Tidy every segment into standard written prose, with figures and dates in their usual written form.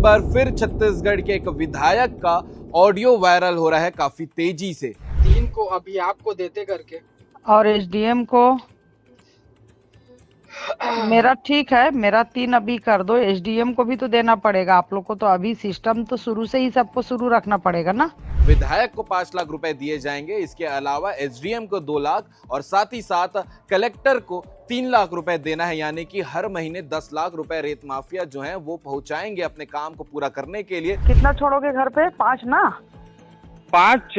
एक बार फिर छत्तीसगढ़ के एक विधायक का ऑडियो वायरल हो रहा है काफी तेजी से। 3 को अभी आपको देते करके और एसडीएम को मेरा ठीक है, मेरा 3 अभी कर दो। एसडीएम को भी तो देना पड़ेगा आप लोग को, तो अभी सिस्टम तो शुरू से ही सबको शुरू रखना पड़ेगा ना। विधायक को 5 लाख रुपए दिए जाएंगे, इसके अलावा एसडीएम को 2 लाख और साथ ही साथ कलेक्टर को 3 लाख रुपए देना है, यानी कि हर महीने 10 लाख रुपए रेत माफिया जो हैं वो पहुंचाएंगे अपने काम को पूरा करने के लिए। कितना छोड़ोगे घर पे? 5 ना? 5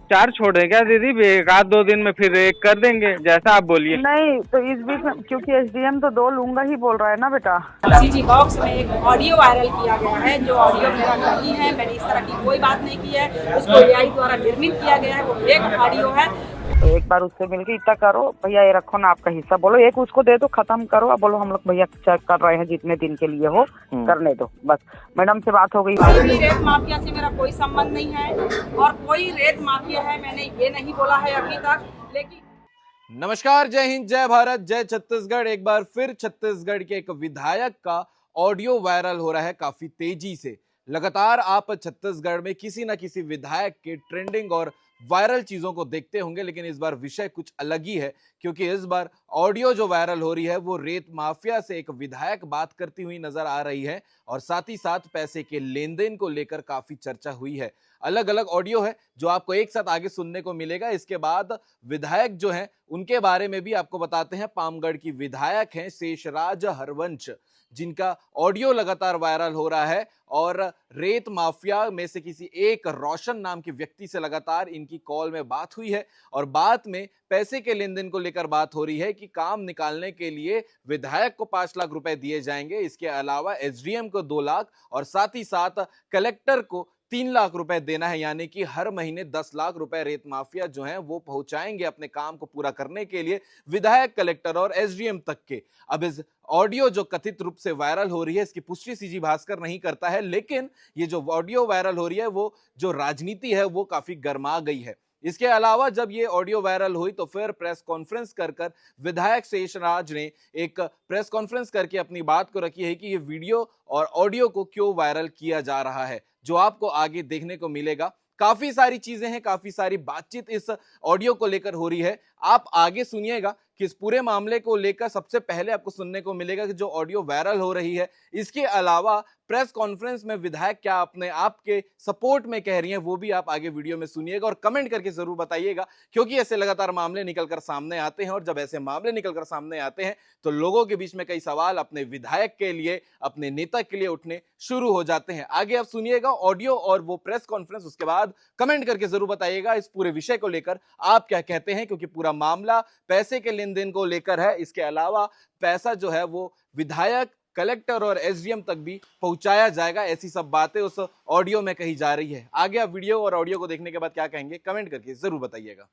4 छोड़ दें क्या दीदी? एक आध 2 दिन में फिर एक कर देंगे, जैसा आप बोलिए। नहीं तो इस बीच में, क्योंकि एसडीएम तो 2 लूंगा ही बोल रहा है ना बेटा। सीजी बॉक्स में एक ऑडियो वायरल किया गया है, जो ऑडियो मेरा नहीं है, मैंने इस तरह की कोई बात नहीं की है, उसको एआई द्वारा निर्मित किया गया है, वो फेक ऑडियो है। तो एक बार उससे मिलके इतना करो, भैया ये रखो ना आपका हिस्सा, बोलो एक उसको दे दो, खत्म करो। अब बोलो हम लोग भैया चेक कर रहे हैं, जितने दिन के लिए हो करने दो, बस। मैडम से बात हो गई। रेत माफिया से मेरा कोई संबंध नहीं है और कोई रेत माफिया है, मैंने ये नहीं बोला है अभी तक। लेकिन नमस्कार, जय हिंद, जय भारत, जय छत्तीसगढ़। एक बार फिर छत्तीसगढ़ के एक विधायक का ऑडियो वायरल हो रहा है काफी तेजी से। लगातार आप छत्तीसगढ़ में किसी ना किसी विधायक के ट्रेंडिंग और वायरल चीजों को देखते होंगे, लेकिन इस बार विषय कुछ अलग ही है, क्योंकि इस बार ऑडियो जो वायरल हो रही है वो रेत माफिया से एक विधायक बात करती हुई नजर आ रही है और साथ ही साथ पैसे के लेन देन को लेकर काफी चर्चा हुई है। अलग अलग ऑडियो है जो आपको एक साथ आगे सुनने को मिलेगा। इसके बाद विधायक जो हैं उनके बारे में भी आपको बताते हैं। पामगढ़ की विधायक हैं शेषराज हरवंश, जिनका ऑडियो लगातार वायरल हो रहा है और रेत माफिया में से किसी एक रोशन नाम के व्यक्ति से लगातार इनकी कॉल में बात हुई है और बात में पैसे के लेन देन को लेकर बात हो रही है कि काम निकालने के लिए विधायक को 5 लाख रुपए दिए जाएंगे, इसके अलावा एसडीएम को 2 लाख और साथ ही साथ कलेक्टर को 3 लाख रुपए देना है, यानी कि हर महीने 10 लाख रुपए रेत माफिया जो हैं वो पहुंचाएंगे अपने काम को पूरा करने के लिए विधायक, कलेक्टर और एसडीएम तक के। अब इस ऑडियो जो कथित रूप से वायरल हो रही है, इसकी पुष्टि सीजी भास्कर नहीं करता है, लेकिन ये जो ऑडियो वायरल हो रही है वो जो राजनीति है वो काफी गर्मा गई है। इसके अलावा जब ये ऑडियो वायरल हुई तो फिर प्रेस कॉन्फ्रेंस कर विधायक शेषराज ने एक प्रेस कॉन्फ्रेंस करके अपनी बात को रखी है कि ये वीडियो और ऑडियो को क्यों वायरल किया जा रहा है, जो आपको आगे देखने को मिलेगा। काफी सारी चीजें हैं, काफी सारी बातचीत इस ऑडियो को लेकर हो रही है। आप आगे सुनिएगा कि इस पूरे मामले को लेकर सबसे पहले आपको सुनने को मिलेगा कि जो ऑडियो वायरल हो रही है, इसके अलावा प्रेस कॉन्फ्रेंस में विधायक क्या अपने आप के सपोर्ट में कह रही हैं, वो भी आप आगे वीडियो में सुनिएगा और कमेंट करके जरूर बताइएगा, क्योंकि ऐसे लगातार मामले निकलकर सामने आते हैं और जब ऐसे मामले निकलकर सामने आते हैं तो लोगों के बीच में कई सवाल अपने विधायक के लिए, अपने नेता के लिए उठने शुरू हो जाते हैं। आगे आप सुनिएगा ऑडियो और वो प्रेस कॉन्फ्रेंस, उसके बाद कमेंट करके जरूर बताइएगा इस पूरे विषय को लेकर आप क्या कहते हैं, क्योंकि पूरा मामला पैसे के लेन देन को लेकर है। इसके अलावा पैसा जो है वो विधायक, कलेक्टर और एसडीएम तक भी पहुंचाया जाएगा, ऐसी सब बातें उस ऑडियो में कही जा रही है। आगे आप वीडियो और ऑडियो को देखने के बाद क्या कहेंगे कमेंट करके जरूर बताइएगा।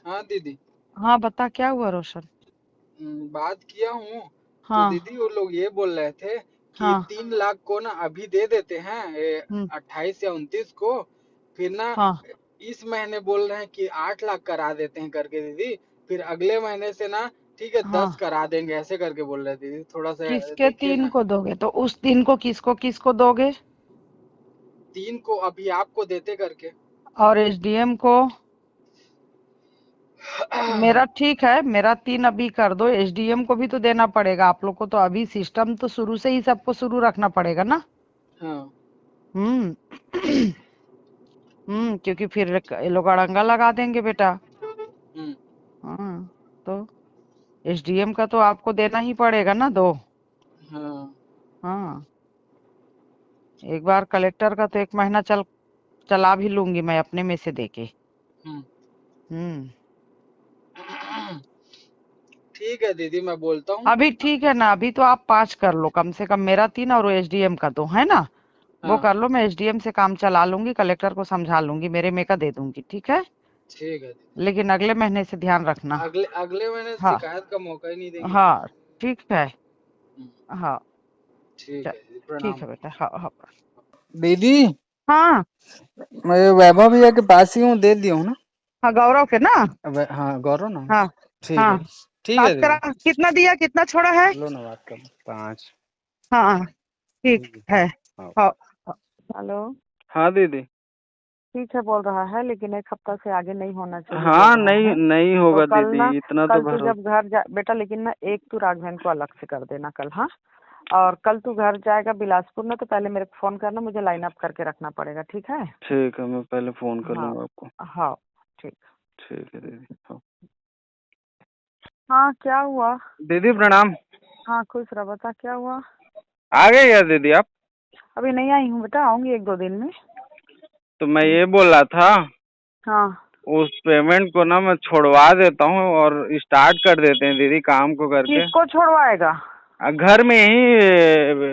हाँ दीदी, हाँ बता, क्या हुआ रोशन? बात किया हूँ। हाँ तो दीदी वो लोग ये बोल रहे थे कि हाँ 3 लाख को ना अभी दे देते हैं 28 या 29 को, फिर ना हाँ इस महीने बोल रहे हैं कि 8 लाख करा देते हैं करके दीदी, फिर अगले महीने से ना ठीक है 10 हाँ। करा देंगे, ऐसे करके बोल रहे दीदी। थोड़ा सा किसके देखिए 3 ना। को दोगे? तो उस 3 को किसको किसको दोगे? 3 को अभी आपको देते करके। और एसडीएम को मेरा ठीक है, मेरा 3 अभी कर दो। एसडीएम को भी तो देना पड़ेगा आप लोग को, तो अभी सिस्टम तो शुरू से ही सबको शुरू रखना पड़ेगा ना। हाँ हम्म क्योंकि फिर ये लोग अड़ंगा लगा देंगे बेटा। हम्म हाँ, तो एसडीएम का तो आपको देना ही पड़ेगा ना 2। हाँ हाँ, एक बार कलेक्टर का तो 1 महीना चला भी लूंगी मैं अपने में से देके। हम्म हम्म ठीक है दीदी, मैं बोलता हूँ। अभी ठीक है ना, अभी तो आप 5 कर लो कम से कम, मेरा 3 और एसडीएम का 2 है ना। वो हाँ कर लो, मैं एसडीएम से काम चला लूंगी, कलेक्टर को समझा लूंगी, मेरे में का दे दूंगी, ठीक है। ठीक है दीदी, लेकिन अगले महीने से ध्यान रखना। अगले महीने हाँ शिकायत का मौका ही नहीं देंगे। हाँ ठीक है। हाँ ठीक है दीदी, ठीक प्रणाम। है बेटा। हाँ हाँ दीदी हाँ मैं वैभव भैया के पास ही हूँ, दे दिया हूँ ना। हाँ, गौरव के ना। हाँ गौरव ना। हाँ ठीक हाँ, है, ठीक है बात दीदी। करा, कितना दिया, कितना छोड़ा है? लो ना बात कर, 5। हाँ ठीक है। हाँ। हाँ। हेलो। हाँ दीदी। ठीक है बोल रहा है, लेकिन एक हफ्ता से आगे नहीं होना चाहिए हाँ बोल रहा नहीं है। नहीं तो होगा कल ना, दीदी, इतना तो कल तू भरोसा। जब घर जा बेटा, लेकिन ना एक तू राघवेन को अलग से कर देना कल, हाँ। और कल तू घर जाएगा बिलासपुर ना, तो पहले मेरे को फोन करना, मुझे लाइन अप करके रखना पड़ेगा, ठीक है। ठीक है, मैं पहले फोन कर हाँ लूंगा आपको। हाँ ठीक। ठीक है दीदी। हाँ हाँ क्या हुआ? दीदी प्रणाम। हाँ खुश रह, बता क्या हुआ? आ गए क्या दीदी आप? अभी नहीं आई हूँ बेटा, आऊंगी 1-2 दिन में। तो मैं ये बोल रहा था, हाँ। उस पेमेंट को ना मैं छोड़वा देता हूँ और स्टार्ट कर देते हैं दीदी काम को करके। किसको छोड़वाएगा? घर में ही,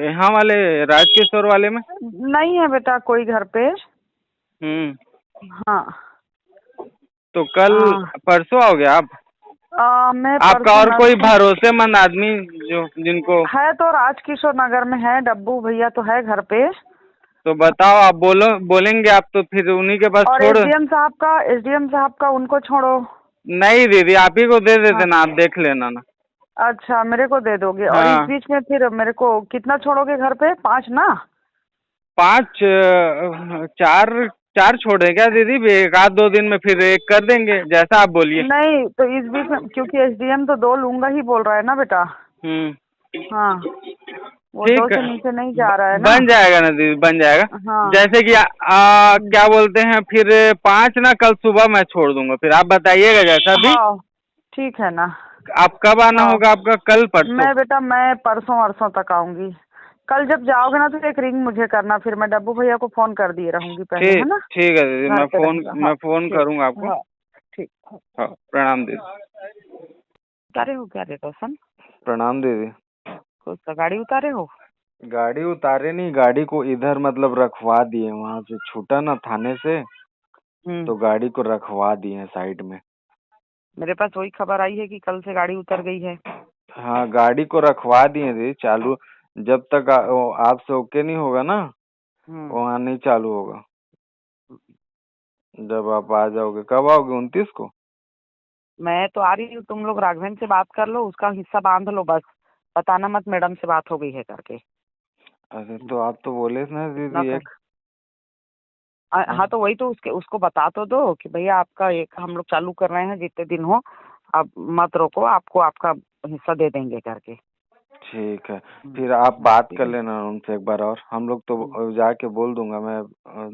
यहाँ वाले राजकिशोर वाले में। नहीं है बेटा कोई घर पे। हम्म। हाँ। तो कल हाँ। परसों आओगे आप? मैं आपका परसों और कोई नरसों भरोसेमंद आदमी जो जिनको है तो राजकिशोर नगर में है, डब्बू भैया तो है घर पे। तो बताओ, आप बोलेंगे आप तो फिर उन्हीं के पास और छोड़। एसडीएम साहब का उनको छोड़ो। नहीं दीदी, आप ही को दे देते हाँ। ना, आप देख लेना ना। अच्छा मेरे को दे दोगे? और हाँ। इस बीच में फिर मेरे को कितना छोड़ोगे घर पे? 5 ना? 5 4 4 छोड़े क्या दीदी? 1-2 दिन में फिर एक कर देंगे, जैसा आप बोलिए। नहीं तो इस बीच में, क्योंकि एसडीएम तो 2 लूंगा ही बोल रहा है ना बेटा। हाँ वो 2 ठीक से है, नीचे नहीं जा रहा है ना। बन जाएगा ना दीदी, बन जाएगा। हाँ। जैसे कि क्या बोलते हैं, फिर 5 ना कल सुबह मैं छोड़ दूंगा, फिर आप बताइएगा जैसा भी। हाँ ठीक है ना। आप कब आना हाँ। होगा आपका? कल परसों? मैं परसों वरसों तक आऊंगी। कल जब जाओगे ना तो एक रिंग मुझे करना, फिर मैं डब्बू भैया को फोन कर दिए रहूंगी पहले, है ना। ठीक है दीदी, घर पे रहेगा। हाँ, मैं फोन ठीक। करूंगा आपको। हाँ ठीक। हाँ प्रणाम दीदी। उतारे हो क्या रे रोशन? प्रणाम दीदी। कुछ तो गाड़ी उतारे हो? गाड़ी उतारे नहीं, गाड़ी को इधर मतलब रखवा दिए, वहाँ से छूटा ना थाने से, तो गाड़ी को रखवा दिए साइड में। मेरे पास वही खबर आई है कि कल से गाड़ी उतर गई है। हाँ गाड़ी को रखवा दिए दीदी, चालू जब तक आपसे ओके नहीं होगा ना, वहाँ नहीं चालू होगा। जब आप आ जाओगे, कब आओगे? 29 को? मैं तो आ रही हूँ, तुम लोग राघवेन से बात कर लो, उसका हिस्सा बांध लो बस, बताना मत मैडम से बात हो गई है करके। अरे तो आप तो बोले ना दीदी एक। हाँ तो वही तो उसको बता तो दो कि भैया आपका एक हम लोग चालू कर रहे हैं, जितने दिन हो आप मत रोको, आपको आपका हिस्सा दे देंगे करके। ठीक है, फिर आप बात कर लेना उनसे एक बार, और हम लोग तो जाके बोल दूंगा मैं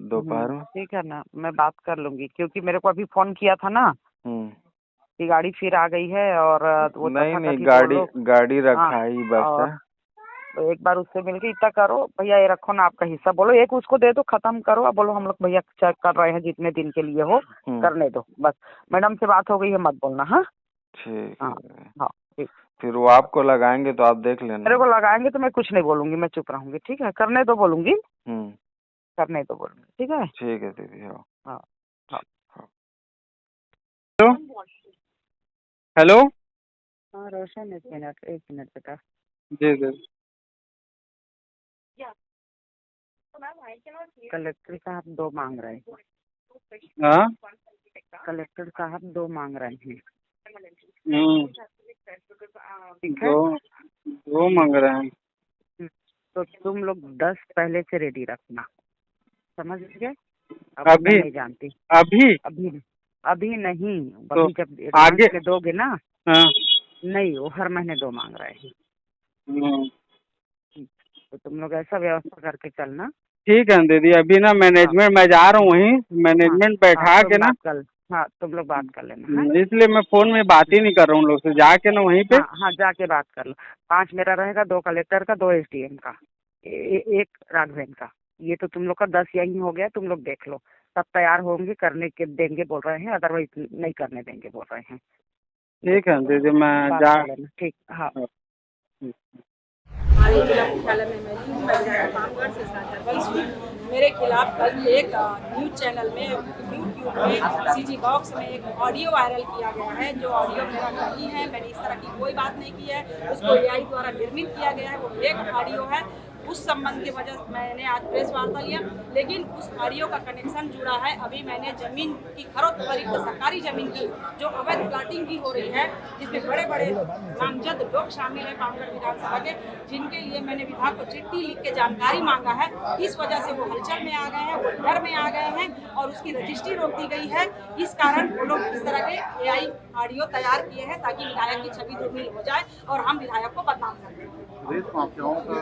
दोपहर में। ठीक है ना, मैं बात कर लूंगी, क्योंकि मेरे को अभी फोन किया था ना कि गाड़ी फिर आ गई है, और वो नहीं गाड़ी गाड़ी रखा ही बस है। तो एक बार उससे मिलके इतना करो, भैया ये रखो ना आपका हिस्सा, बोलो एक उसको दे दो, खत्म करो, अब बोलो हम लोग भैया चेक कर रहे हैं, जितने दिन के लिए हो करने दो बस। मैडम से बात हो गई है मत बोलना। हाँ ठीक हाँ है। हाँ ठीक। फिर वो आपको लगाएंगे तो आप देख लेना। मेरे को लगाएंगे तो मैं कुछ नहीं बोलूंगी, मैं चुप रहूंगी, ठीक है। करने दो बोलूंगी, करने दो बोलूंगी, ठीक है। ठीक है दीदी। हाँ हाँ। हेलो। हाँ रोशन, 1 मिनट बेटा। जी जी। कलेक्टर साहब 2 मांग रहे हैं। हाँ कलेक्टर साहब 2 मांग रहे हैं। ठीक है, 2 मांग रहे हैं। तो तुम लोग 10 पहले से रेडी रखना, समझ गए? अभी नहीं जानती, अभी अभी नहीं, तो अभी जब आगे में दोगे ना। हाँ। नहीं वो हर महीने 2 मांग रहे हैं, तो तुम लोग ऐसा व्यवस्था करके चलना। ठीक है दीदी, अभी ना मैनेजमेंट मैं जा रहा हूँ, वहीं मैनेजमेंट बैठा के ना। हाँ तुम लोग बात कर लेना। इसलिए मैं फोन में बात ही नहीं कर रहा हूँ लोग से, जाके ना वहीं पे। हाँ जाके बात कर लो। 5 मेरा रहेगा, 2 कलेक्टर का, 2 एसडीएम का, 1 राघवेन का। ये तो तुम लोग का 10 यही हो गया, तुम लोग देख लो। सब तैयार होंगे, करने के देंगे बोल रहे हैं, अदरवाइज नहीं करने देंगे बोल रहे हैं। ठीक है दीदी, मैं ठीक। हाँ हमारे जिला मुख्यालय में मैं कामगढ़ से मेरे खिलाफ कल एक न्यूज चैनल में, यूट्यूब में, सीजी बॉक्स में एक ऑडियो वायरल किया गया है, जो ऑडियो मेरा नहीं है, मैंने इस तरह की कोई बात नहीं की है, उसको एआई द्वारा निर्मित किया गया है, वो फेक ऑडियो है। उस संबंध की वजह मैंने आज प्रेस वार्ता लिया। लेकिन उस ऑडियो का कनेक्शन जुड़ा है। अभी मैंने जमीन की खरीद फरोख्त, सरकारी जमीन की जो अवैध प्लाटिंग की हो रही है, जिसमें बड़े बड़े नामजद लोग शामिल हैं पामगढ़ विधानसभा के, जिनके लिए मैंने विभाग को चिट्ठी लिख के जानकारी मांगा है। इस वजह से वो हलचल में आ गए हैं, वो डर में आ गए हैं और उसकी रजिस्ट्री रोक दी गई है। इस कारण वो लोग इस तरह के AI ऑडियो तैयार किए हैं ताकि विधायक की छवि धूमिल हो जाए और हम विधायक को बदनाम कर दें। रेत माफियाओं का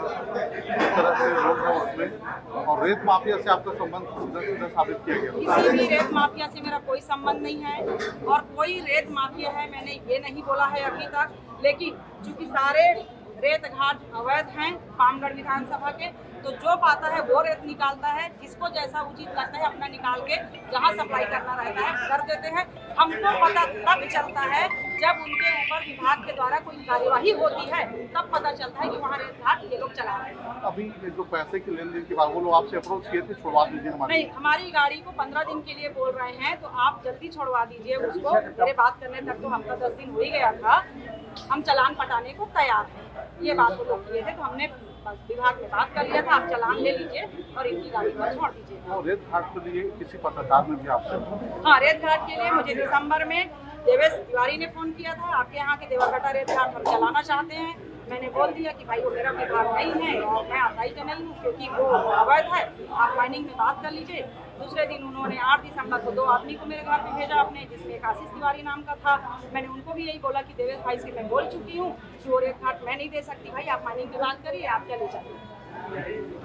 किस तरह से रोल है उसमें, और रेत माफिया से आपका संबंध सीधा साबित किया गया? किसी भी रेत माफिया से मेरा कोई संबंध नहीं है और कोई रेत माफिया है मैंने ये नहीं बोला है अभी तक। लेकिन चूंकि सारे रेत घाट अवैध हैं पामगढ़ विधानसभा के, तो जो पाता है वो रेत निकालता है, जिसको जैसा उचित लगता है अपना निकाल के जहाँ सप्लाई करना रहता है कर देते हैं। हमको पता तब चलता है जब उनके ऊपर विभाग के द्वारा कोई कार्यवाही होती है, तब पता चलता है कि वहाँ रेत घाट ये लोग चला रहे हैं। अभी ये जो पैसे की लेन देन की बात, वो लोग आपसे अप्रोच किए थे, छुड़वा दीजिए हमारी? नहीं, हमारी गाड़ी को 15 दिन के लिए बोल रहे हैं, तो आप जल्दी छोड़वा दीजिए उसको। मेरे बात करने तक तो हमका 10 दिन हो ही गया था। हम चालान पटाने को तैयार हैं, ये बात वो लोग किए थे, तो हमने विभाग में बात कर लिया था। आप चालान ले लीजिए और इनकी गाड़ी को छोड़ दीजिए। तो रेत घाट के लिए किसी पत्रकार ने भी आपसे? हाँ, रेत घाट के लिए मुझे दिसंबर में देवेश तिवारी ने फोन किया था, आपके यहाँ के देवाघाटा रेत घाट हम चलाना चाहते हैं। मैंने बोल दिया कि भाई वो मेरा विभाग नहीं है और मैं अप्लाई तो नहीं हूँ क्योंकि वो अवैध है, आप माइनिंग में बात कर लीजिए। दूसरे दिन उन्होंने 8 दिसंबर को 2 आदमी को मेरे घर पे भेजा अपने, जिसमें एक आशीष तिवारी नाम का था। मैंने उनको भी यही बोला कि देवेश भाई से मैं बोल चुकी हूँ कि वो रेत घाट मैं नहीं दे सकती, भाई आप माइनिंग की बात करिए, आप चले जाइए।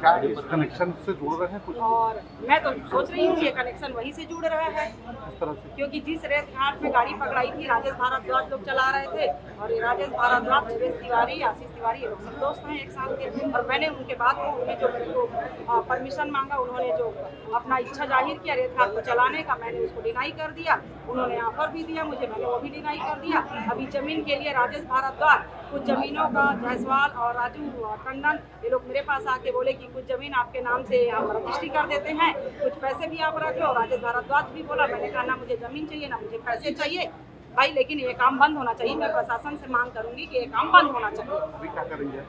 क्या इस कनेक्शन से जुड़ रहे हैं कुछ? और मैं तो सोच रही हूँ ये कनेक्शन वहीं से जुड़ रहा है, इस तरह से? क्योंकि जिस रेत घाट में गाड़ी पकड़ाई थी राजेश भारद्वाज लोग चला रहे थे, और ये राजेश भारद्वाज, देवेश तिवारी, आशीष तिवारी, ये लोग सब दोस्त हैं एक साथ के। और मैंने उनके बाद में उन्हें जो मेरे को परमिशन मांगा, उन्होंने जो अपना इच्छा जाहिर किया रेत घाट को चलाने का, मैंने उसको डिनाई कर दिया। उन्होंने ऑफर भी दिया मुझे, मैंने वो भी डिनाई कर दिया। अभी जमीन के लिए राजेश भारद्वाज कुछ जमीनों का, जायसवाल और राजू टंडन, ये लोग मेरे पास आके बोले कि कुछ जमीन आपके नाम से हम रजिस्ट्री कर देते हैं, कुछ पैसे भी आप रख लो। राजेश भारद्वाज भी बोला, मैंने कहा ना मुझे जमीन चाहिए ना मुझे पैसे चाहिए भाई, लेकिन ये काम बंद होना चाहिए। मैं प्रशासन से मांग करूंगी कि ये काम बंद होना चाहिए। अभी क्या करेंगे?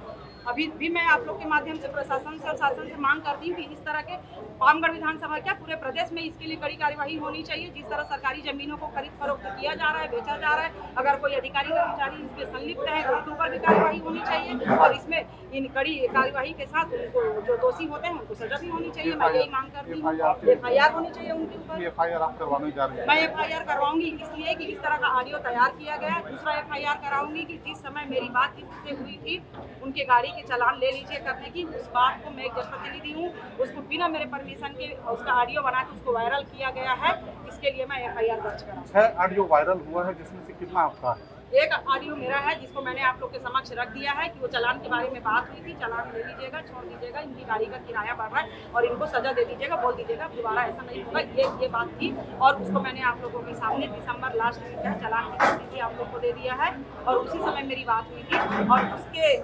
अभी भी मैं आप लोग के माध्यम से प्रशासन से और शासन से मांग करती हूँ कि इस तरह के पामगढ़ विधानसभा क्या पूरे प्रदेश में इसके लिए कड़ी कार्यवाही होनी चाहिए। जिस तरह सरकारी जमीनों को खरीद फरोख्त किया जा रहा है, बेचा जा रहा है, अगर कोई अधिकारी कर्मचारी इसमें संलिप्त है तो उनके ऊपर भी कार्यवाही होनी चाहिए, और इसमें इन कड़ी कार्यवाही के साथ उनको जो दोषी होते हैं उनको सजा भी होनी चाहिए। मैं यही मांग करती हूँ, FIR होनी चाहिए उनके ऊपर। FIR आप करवाने जा रहे हैं? मैं FIR करवाऊंगी इसलिए कि इस तरह का ऑडियो तैयार किया गया। दूसरा FIR कराऊंगी कि जिस समय मेरी बात किसी से हुई थी, उनके गाड़ी के चालान ले लीजिए करने की, उस बात को मैं एक जनप्रतिनिधि हूँ, उसको बिना मेरे परमिशन के उसका ऑडियो बना के उसको वायरल किया गया है। इसके लिए मैं FIR दर्ज कराऊंगी। 6 ऑडियो वायरल हुआ है, जिसमें से कितना आपका है? एक ऑडियो मेरा है जिसको मैंने आप लोग के समक्ष रख दिया है कि वो चालान के बारे में बात हुई थी, चालान ले लीजिएगा, छोड़ दीजिएगा, इनकी गाड़ी का किराया बढ़ रहा है और इनको सजा दे दीजिएगा, बोल दीजिएगा दोबारा ऐसा नहीं होगा, ये बात थी। और उसको मैंने आप लोगों के सामने दिसंबर लास्ट में क्या चालान की कॉपी भी आप लोग को दे दिया है, और उसी समय मेरी बात हुई थी, और उसके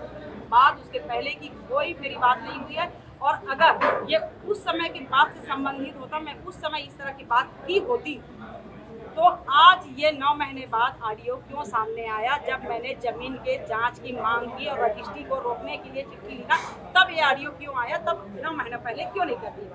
बाद उसके पहले की कोई मेरी बात नहीं हुई है। और अगर ये उस समय की बात से संबंधित होता, मैं उस समय इस तरह की बात की होती, तो आज ये 9 महीने बाद ऑडियो क्यों सामने आया? जब मैंने जमीन के जांच की मांग की और रजिस्ट्री को रोकने के लिए चिट्ठी लिखा, तब ये ऑडियो क्यों आया? तब 9 महीने पहले क्यों नहीं कर दी?